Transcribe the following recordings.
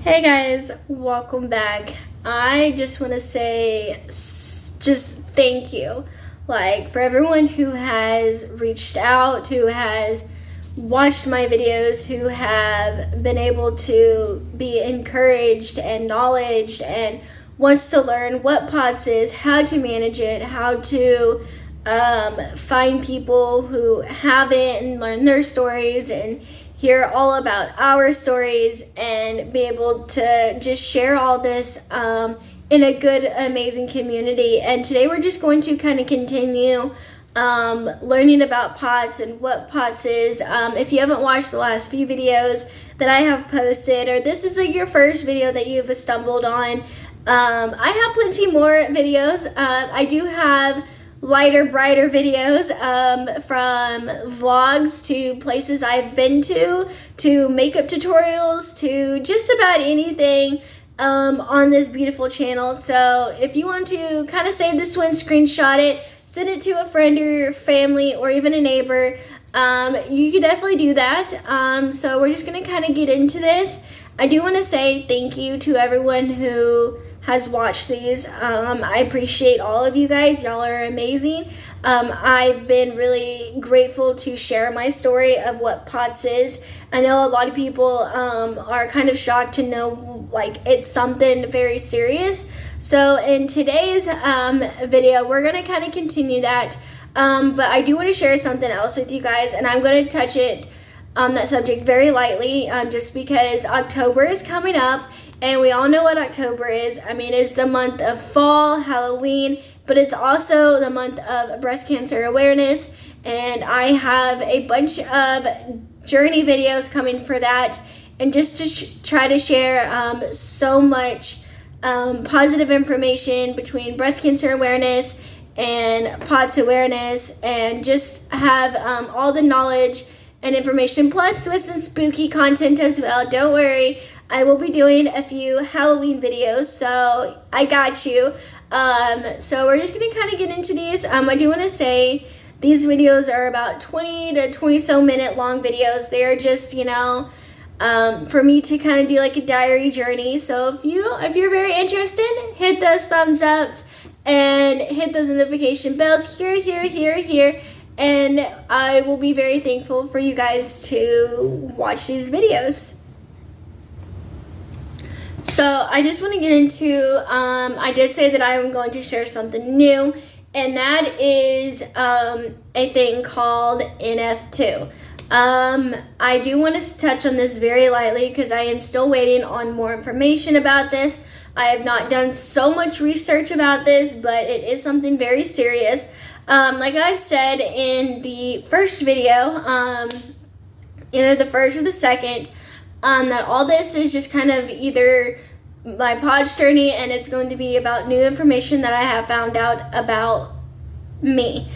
Hey guys, welcome back. I just want to say just thank you, for everyone who has reached out, who has watched my videos, who have been able to be encouraged and knowledged and wants to learn what POTS is, how to manage it, how to find people who have it and learn their stories and hear all about our stories and be able to just share all this in a good, amazing community. And today we're just going to kind of continue learning about POTS and what POTS is. If you haven't watched the last few videos that I have posted, or this is your first video that you've stumbled on, I have plenty more videos. I do have lighter, brighter videos from vlogs to places I've been to makeup tutorials, to just about anything on this beautiful channel. So if you want to kind of save this one, screenshot it, send it to a friend or your family or even a neighbor, you can definitely do that. So we're just going to kind of get into this. I do want to say thank you to everyone who has watched these. I appreciate all of you guys. Y'all are amazing. I've been really grateful to share my story of what POTS is. I know a lot of people are kind of shocked to know it's something very serious. So in today's video, we're going to kind of continue that. But I do want to share something else with you guys, and I'm going to touch it on that subject very lightly, just because October is coming up. And we all know what October is. I mean, it's the month of fall, Halloween, but it's also the month of breast cancer awareness. And I have a bunch of journey videos coming for that. And just to try to share so much positive information between breast cancer awareness and POTS awareness, and just have all the knowledge and information, plus with some spooky content as well. Don't worry. I will be doing a few Halloween videos, so I got you. So we're just going to kind of get into these. I do want to say these videos are about 20 to 20 so minute long videos. They're just, for me to kind of do a diary journey. So if you're very interested, hit those thumbs ups and hit those notification bells here. And I will be very thankful for you guys to watch these videos. So I just want to get into, I did say that I am going to share something new, and that is a thing called NF2. I do want to touch on this very lightly because I am still waiting on more information about this. I have not done so much research about this, but it is something very serious. Like I've said in the first video, either the first or the second, that all this is just kind of either my POTS journey, and it's going to be about new information that I have found out about me.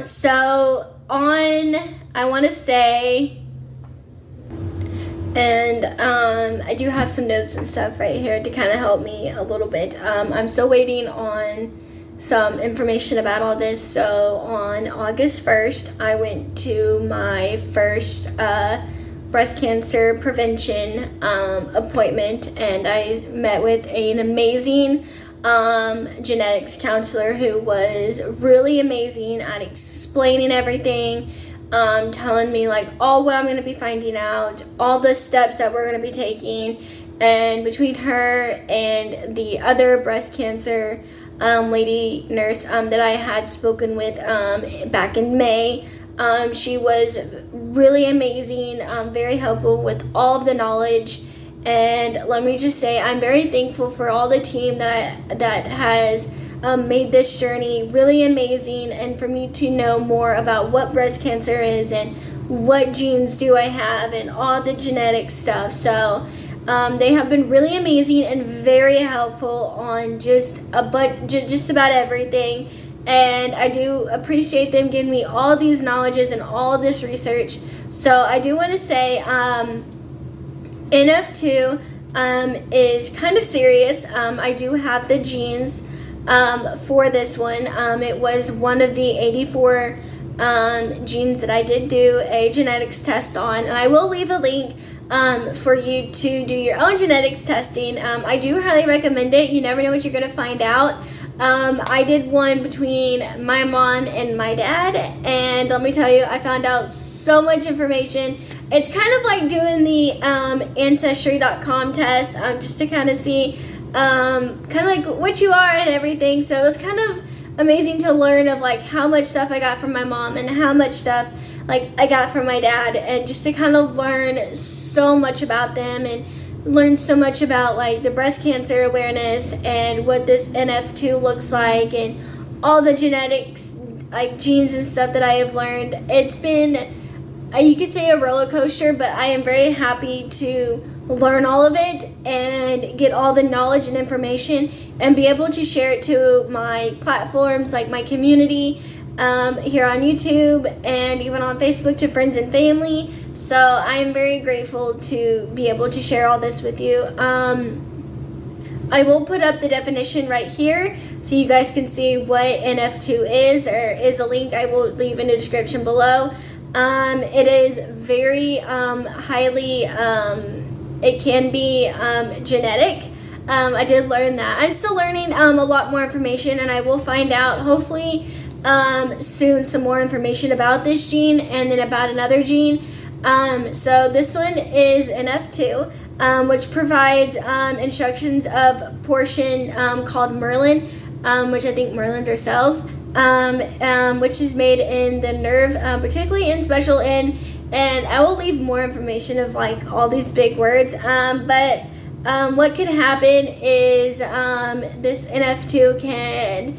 So I want to say, and I do have some notes and stuff right here to kind of help me a little bit. I'm still waiting on some information about all this. So on August 1st, I went to my first breast cancer prevention appointment, and I met with an amazing genetics counselor who was really amazing at explaining everything, telling me all what I'm going to be finding out, all the steps that we're going to be taking. And between her and the other breast cancer lady nurse that I had spoken with back in May, she was really amazing, very helpful with all of the knowledge. And let me just say, I'm very thankful for all the team that has made this journey really amazing, and for me to know more about what breast cancer is and what genes do I have and all the genetic stuff. So they have been really amazing and very helpful on just about everything. And I do appreciate them giving me all these knowledges and all this research. So I do want to say NF2 is kind of serious. I do have the genes for this one. It was one of the 84 genes that I did do a genetics test on. And I will leave a link for you to do your own genetics testing. I do highly recommend it. You never know what you're going to find out. I did one between my mom and my dad, and let me tell you, I found out so much information. It's kind of like doing the ancestry.com test, just to kind of see kind of like what you are and everything. So it was kind of amazing to learn of like how much stuff I got from my mom and how much stuff like I got from my dad, and just to kind of learn so much about them and learn so much about like the breast cancer awareness and what this NF2 looks like and all the genetics, like genes and stuff that I have learned. It's been, you could say, a roller coaster, but I am very happy to learn all of it and get all the knowledge and information and be able to share it to my platforms, like my community, here on YouTube and even on Facebook, to friends and family. So I'm very grateful to be able to share all this with you. I will put up the definition right here so you guys can see what NF2 is. There is a link I will leave in the description below. It is very highly, it can be genetic. I did learn that. I'm still learning a lot more information, and I will find out hopefully soon some more information about this gene and then about another gene. So this one is NF2, which provides instructions of portion called Merlin, which I think Merlins are cells, which is made in the nerve, particularly in special N. And I will leave more information of like all these big words. But what could happen is this NF2 can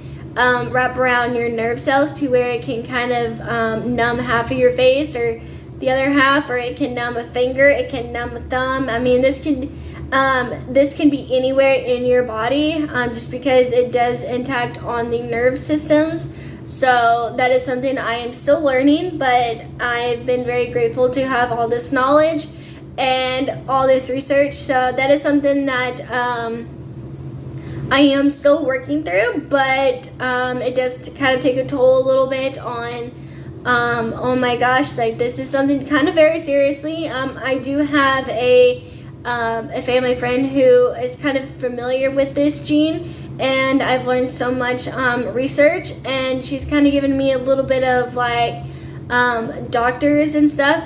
wrap around your nerve cells to where it can kind of numb half of your face or the other half, or it can numb a finger, it can numb a thumb. I mean, this can be anywhere in your body, just because it does impact on the nerve systems. So that is something I am still learning, but I've been very grateful to have all this knowledge and all this research. So that is something that I am still working through, but it does kind of take a toll a little bit on oh my gosh, like this is something kind of very seriously. I do have a family friend who is kind of familiar with this gene, and I've learned so much research, and she's kind of given me a little bit of like doctors and stuff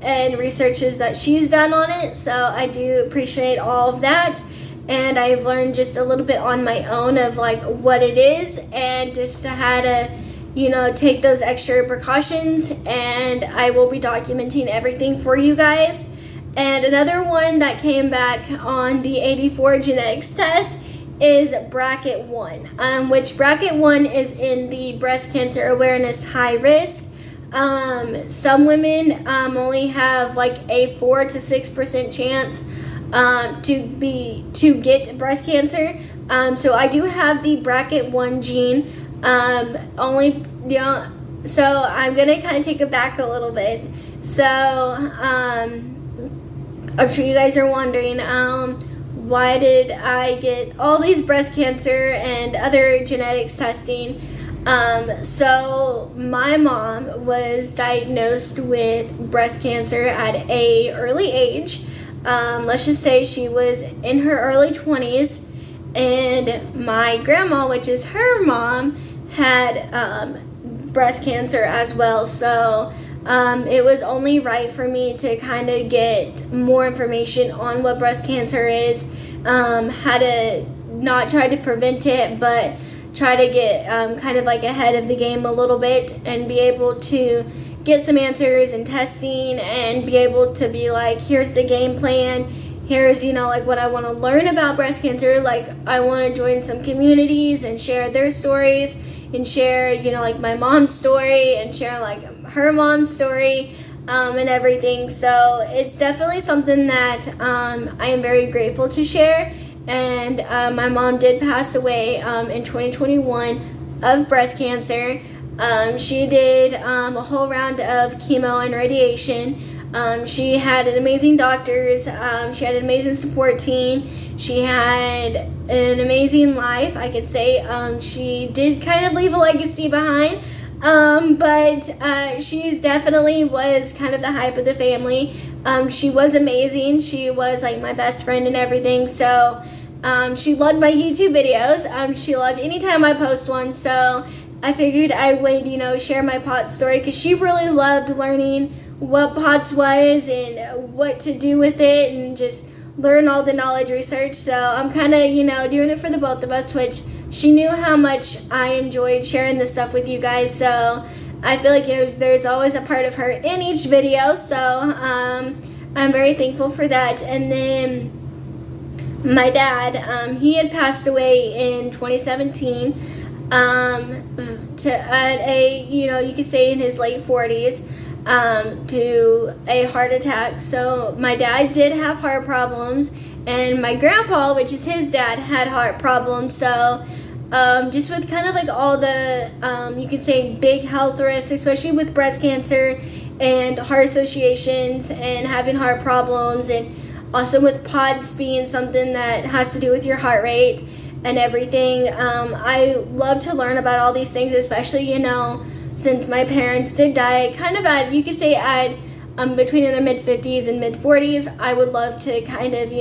and researches that she's done on it. So I do appreciate all of that, and I've learned just a little bit on my own of like what it is, and just how to, you know, take those extra precautions, and I will be documenting everything for you guys. And another one that came back on the 84 genetics test is bracket 1, which bracket 1 is in the breast cancer awareness high risk. Some women only have like a 4 to 6% chance to get breast cancer. So I do have the bracket 1 gene. So I'm gonna kind of take it back a little bit. So I'm sure you guys are wondering, why did I get all these breast cancer and other genetics testing? So my mom was diagnosed with breast cancer at a early age. Let's just say she was in her early 20s, and my grandma, which is her mom, had breast cancer as well. So it was only right for me to kind of get more information on what breast cancer is, how to not try to prevent it, but try to get kind of like ahead of the game a little bit, and be able to get some answers and testing, and be able to be like, here's the game plan, here's, you know, like what I want to learn about breast cancer. Like I want to join some communities and share their stories, and share, you know, like my mom's story, and share like her mom's story, and everything. So it's definitely something that I am very grateful to share. And my mom did pass away in 2021 of breast cancer. She did a whole round of chemo and radiation. She had an amazing doctors. She had an amazing support team. She had an amazing life, I could say. She did kind of leave a legacy behind, But she's definitely was kind of the hype of the family. She was amazing. She was like my best friend and everything. So she loved my YouTube videos. She loved anytime I post one. So I figured I would, share my POTS story, because she really loved learning what POTS was and what to do with it, and just learn all the knowledge research. So I'm kind of, doing it for the both of us, which she knew how much I enjoyed sharing this stuff with you guys. So I feel like there's always a part of her in each video. So I'm very thankful for that. And then my dad, he had passed away in 2017 at a, you could say in his late 40s, to a heart attack. So my dad did have heart problems, and my grandpa, which is his dad, had heart problems. So just with kind of like all the, you could say, big health risks, especially with breast cancer and heart associations and having heart problems, and also with POTS being something that has to do with your heart rate and everything. I love to learn about all these things, especially, since my parents did die kind of at, you could say, at between in their mid-50s and mid-40s. I would love to kind of,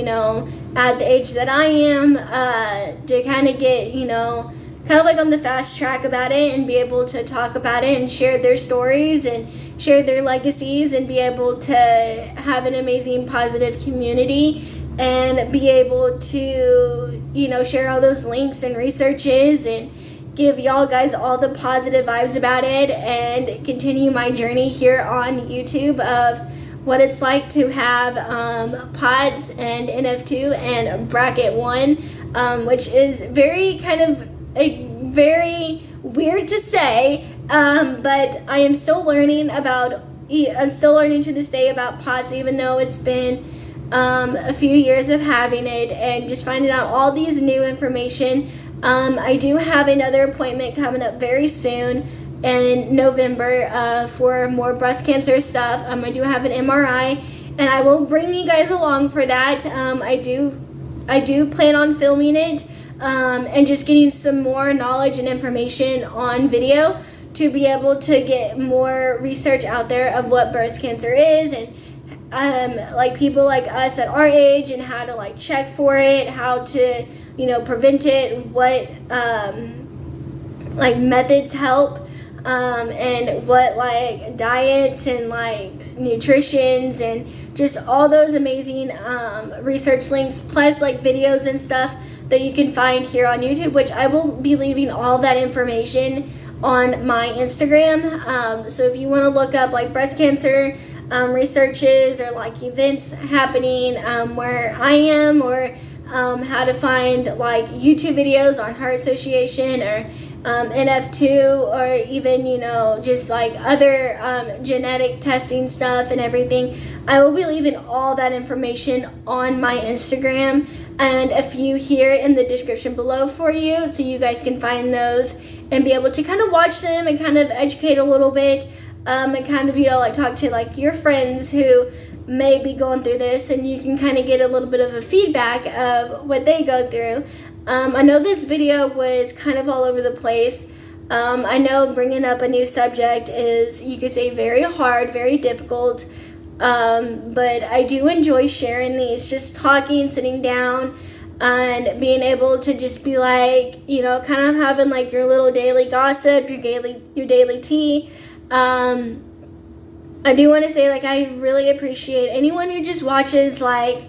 at the age that I am, to kind of get, kind of like on the fast track about it, and be able to talk about it and share their stories and share their legacies, and be able to have an amazing, positive community, and be able to, share all those links and researches, and give y'all guys all the positive vibes about it, and continue my journey here on YouTube of what it's like to have POTS and NF2 and bracket 1, which is very kind of very weird to say, but I am still learning to this day about POTS, even though it's been a few years of having it, and just finding out all these new information. I do have another appointment coming up very soon in November for more breast cancer stuff. I do have an MRI, and I will bring you guys along for that. I do plan on filming it, and just getting some more knowledge and information on video to be able to get more research out there of what breast cancer is, and like people like us at our age, and how to like check for it, how to prevent it, what like methods help, and what like diets and like nutritions, and just all those amazing research links, plus like videos and stuff that you can find here on YouTube, which I will be leaving all that information on my Instagram. So if you want to look up like breast cancer researches, or like events happening where I am, or how to find like YouTube videos on heart association, or NF2, or even just like other genetic testing stuff and everything, I will be leaving all that information on my Instagram, and a few here in the description below for you, so you guys can find those and be able to kind of watch them and kind of educate a little bit, and kind of like talk to like your friends who may be going through this, and you can kind of get a little bit of a feedback of what they go through. I know this video was kind of all over the place. I know bringing up a new subject is, you could say, very hard, very difficult, but I do enjoy sharing these, just talking, sitting down, and being able to just be like, kind of having like your little daily gossip, your daily tea. I do want to say, like, I really appreciate anyone who just watches, like,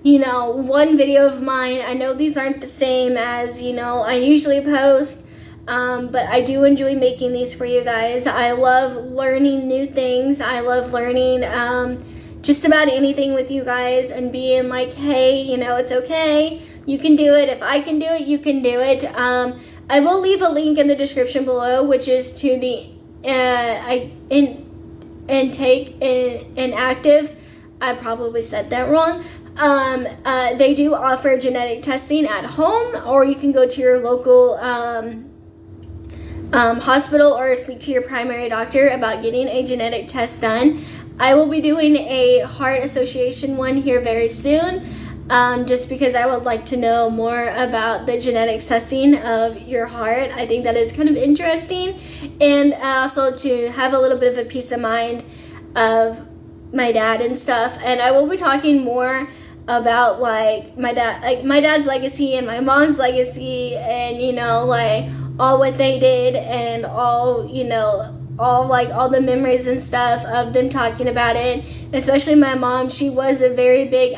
one video of mine. I know these aren't the same as, I usually post, but I do enjoy making these for you guys. I love learning new things. I love learning just about anything with you guys, and being like, hey, it's okay. You can do it. If I can do it, you can do it. I will leave a link in the description below, which is to the intake inactive. I probably said that wrong. They do offer genetic testing at home, or you can go to your local hospital, or speak to your primary doctor about getting a genetic test done. I will be doing a heart association one here very soon. just because I would like to know more about the genetic testing of your heart. I think that is kind of interesting, and also to have a little bit of a peace of mind of my dad and stuff. And I will be talking more about like my dad's legacy and my mom's legacy, and you know, like all what they did, and all, you know, all the memories and stuff of them talking about it. Especially my mom, she was a very big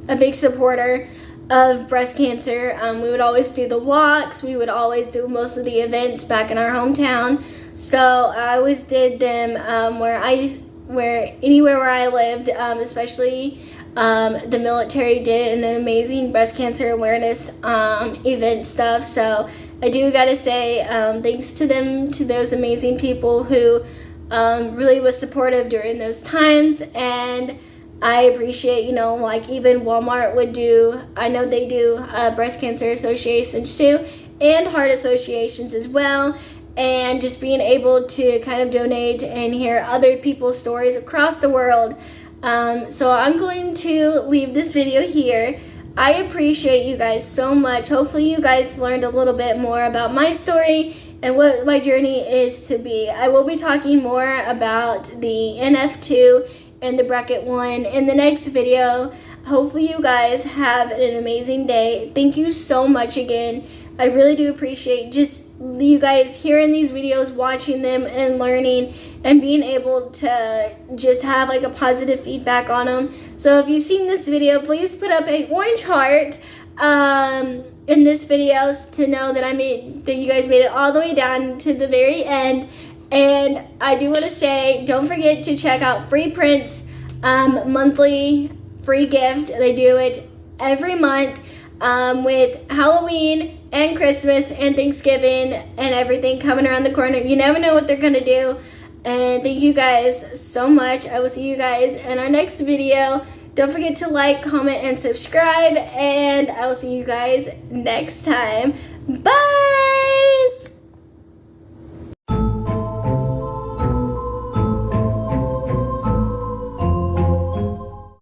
a big supporter of breast cancer. We would always do the walks, we would always do most of the events back in our hometown. So I always did them anywhere where I lived, especially the military did an amazing breast cancer awareness event stuff. So I do gotta say thanks to them, to those amazing people who really was supportive during those times. And I appreciate, you know, like even Walmart would do, I know they do breast cancer associations too, and heart associations as well. And just being able to kind of donate and hear other people's stories across the world. So I'm going to leave this video here. I appreciate you guys so much. Hopefully you guys learned a little bit more about my story and what my journey is to be. I will be talking more about the NF2 and the bracket 1 in the next video. Hopefully you guys have an amazing day. Thank you so much again. I really do appreciate just you guys hearing these videos, watching them, and learning, and being able to just have like a positive feedback on them. So if you've seen this video, please put up an orange heart in this video to know that you guys made it all the way down to the very end. And I do want to say, don't forget to check out Free Prints monthly free gift. They do it every month with Halloween and Christmas and Thanksgiving and everything coming around the corner. You never know what they're gonna do. And thank you guys so much. I will see you guys in our next video. Don't forget to like, comment, and subscribe, and I will see you guys next time. Bye.